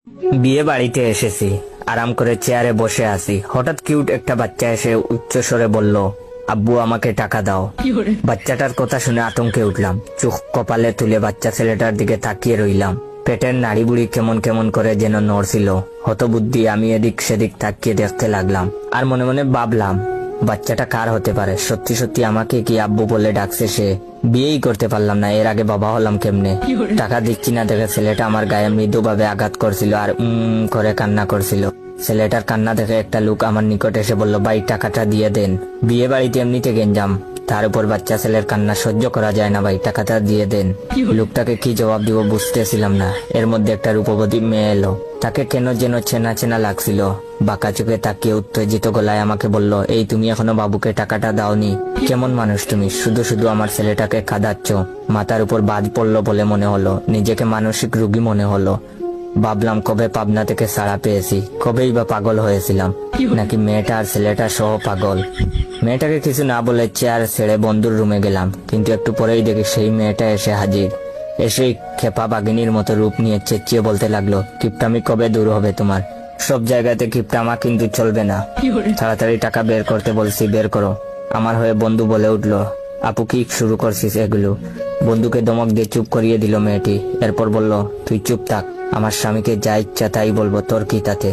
বিয়ে বাড়িতে এসেছি, আরাম করে চেয়ারে বসে আছি। হঠাৎ কিউট একটা বাচ্চা এসে উচ্চ স্বরে বলল, আব্বু আমাকে টাকা দাও। বাচ্চাটার কথা শুনে আতঙ্কে উঠলাম। চোখ কপালে তুলে বাচ্চা ছেলেটার দিকে তাকিয়ে রইলাম। পেটের নাড়ি বুড়ি কেমন কেমন করে যেন নড়ছিল। হতবুদ্ধি আমি এদিক সেদিক তাকিয়ে দেখতে লাগলাম, আর মনে মনে ভাবলাম বাচ্চাটা কার হতে পারে। সত্যি সত্যি আমাকে কি আব্বু বলে ডাকছে সে? বিয়েই করতে পারলাম না, এর আগে বাবা হলাম কেমনে? টাকা দিচ্ছি না দেখে ছেলেটা আমার গায়ে মৃদুভাবে আঘাত করছিল আর করে কান্না করছিল। ছেলেটার কান্না দেখে একটা লোক আমার নিকট এসে বলল, ভাই টাকাটা দিয়ে দেন। বিয়ে বাড়িতে এমনিতে গেঞ্জাম, তার উপর বাচ্চা ছেলের কান্না সহ্য করা যায় না, ভাই টাকাটা দিয়ে দেন। লোকটাকে কি জবাব দিব বুঝতেছিলাম না। এর মধ্যে একটা রূপবতী মেয়ে এলো। তাকে কেন যেন চেনা চেনা লাগছিল। বাঁকা চোখে তাকিয়ে উত্তেজিত গলায় আমাকে বলল, এই তুমি এখনো বাবুকে টাকাটা দাওনি? কেমন মানুষ তুমি, শুধু শুধু আমার ছেলেটাকে কাঁদাচ্ছ? মাথার উপর বাজ পড়লো বলে মনে হলো, নিজেকে মানসিক রোগী মনে হলো। ভাবলাম কবে পাবনা থেকে ছাড়া পেয়েছি, কবেই বা পাগল হয়েছিলাম, নাকি মেয়েটা আর ছেলেটা সহ পাগল। মেয়েটাকে কিছু না বলে চেয়ার ছেড়ে বন্ধুর রুমে গেলাম, কিন্তু একটু পরেই দেখি সেই মেয়েটা এসে হাজির। এসেই খেপা বাঘিনীর মতো রূপ নিয়ে চেঁচিয়ে বলতে লাগলো, কিপটামি কবে দূর হবে তোমার? সব জায়গাতে কিপটামা কিন্তু চলবে না, তাড়াতাড়ি টাকা বের করতে বলছি, বের করো। আমার হয়ে বন্ধু বলে উঠলো, আপু কি শুরু করছিস এগুলো? বন্ধুকে ধমক দিয়ে চুপ করিয়ে দিল মেয়েটি। এরপর বলল, তুই চুপ থাক, আমার স্বামীকে যা ইচ্ছা তাই বলবো, তোর কি তাতে?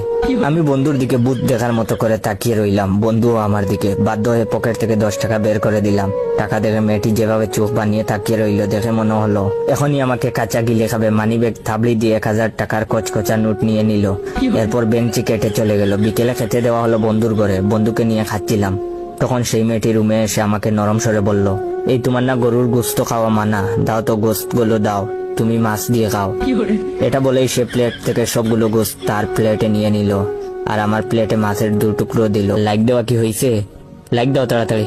আমি বন্ধুর দিকে ভূত দেখার মতো করে তাকিয়ে রইলাম, বন্ধুও আমার দিকে। বাধ্য হয়ে পকেট থেকে 10 টাকা বের করে দিলাম। টাকা দেখে মেয়েটি যেভাবে চোখ বানিয়ে তাকিয়ে রইল, দেখে মনে হলো এখনই আমাকে কাঁচা গিলে খাবে। মানিব্যাগ থাবড়ি দিয়ে 1000 টাকার কচকচা নোট নিয়ে নিল। এরপর বেঞ্চি কেটে চলে গেল। বিকেলে খেতে দেওয়া হলো বন্ধুর ঘরে, বন্ধুকে নিয়ে খাচ্ছিলাম। তখন সেই মেয়েটি রুমে এসে আমাকে নরম স্বরে বলল, এই তোমার না গরুর গোস্ত খাওয়া মানা, দাও তো গোস্ত গুলো দাও, তুমি মাছ দিয়ে খাও। এটা বলেই সে প্লেট থেকে সবগুলো গোস্ত তার প্লেটে নিয়ে নিল, আর আমার প্লেটে মাছের 2 টুকরো দিল। লাইক দেওয়া কি হয়েছে? লাইক দাও তাড়াতাড়ি।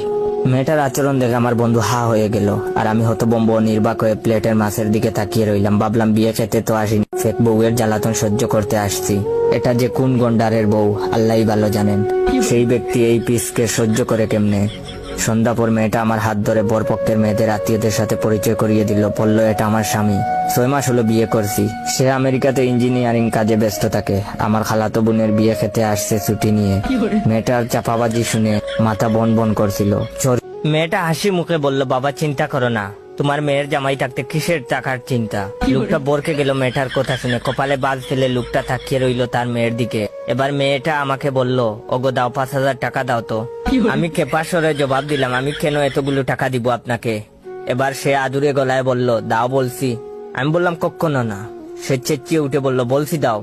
মেয়েটার আচরণ দেখে আমার বন্ধু হা হয়ে গেল, আর আমি হতবম্ব নির্বাক হয়ে প্লেটের মাছের দিকে তাকিয়ে রইলাম। ভাবলাম বিয়ে খেতে তো আসিনি, ফেক বউয়ের জ্বালাতন সহ্য করতে আসছি। এটা যে কোন গন্ডারের বউ আল্লাহই ভালো জানেন। সেই ব্যক্তি এই পিসকে সহ্য করে কেমনে? সন্ধ্যা পর মেয়েটা আমার হাত ধরে বরপক্ষের মেয়েদের আত্মীয়দের সাথে পরিচয় করিয়ে দিল। বলল, এটা আমার স্বামী, 6 মাস হলো বিয়ে করছি। সে আমেরিকাতে ইঞ্জিনিয়ারিং কাজে ব্যস্ত থাকে। আমার খালাতো বোনের বিয়ে খেতে আসছে ছুটি নিয়ে। মেয়েটার চাপাবাজি শুনে মাথা বন বন করছিল। মেয়েটা হাসি মুখে বলল, বাবা চিন্তা করো না, তোমার মেয়ের জামাই থাকতে কিসের টাকার চিন্তা? লোকটা বরকে গেল মেয়েটার কথা শুনে। কপালে বাজ ফেলে লোকটা তাকিয়ে রইল তার মেয়ের দিকে। এবার মেয়েটা আমাকে বলল, ওগো দাও 5000 টাকা দাও তো। আমি খেপা স্বরে জবাব দিলাম, আমি কেন এতগুলো টাকা দিব আপনাকে? এবার সে আদুরে গলায় বলল, দাও বলছি। আমি বললাম, কখনো না। সে চেঁচিয়ে উঠে বলল, বলছি দাও।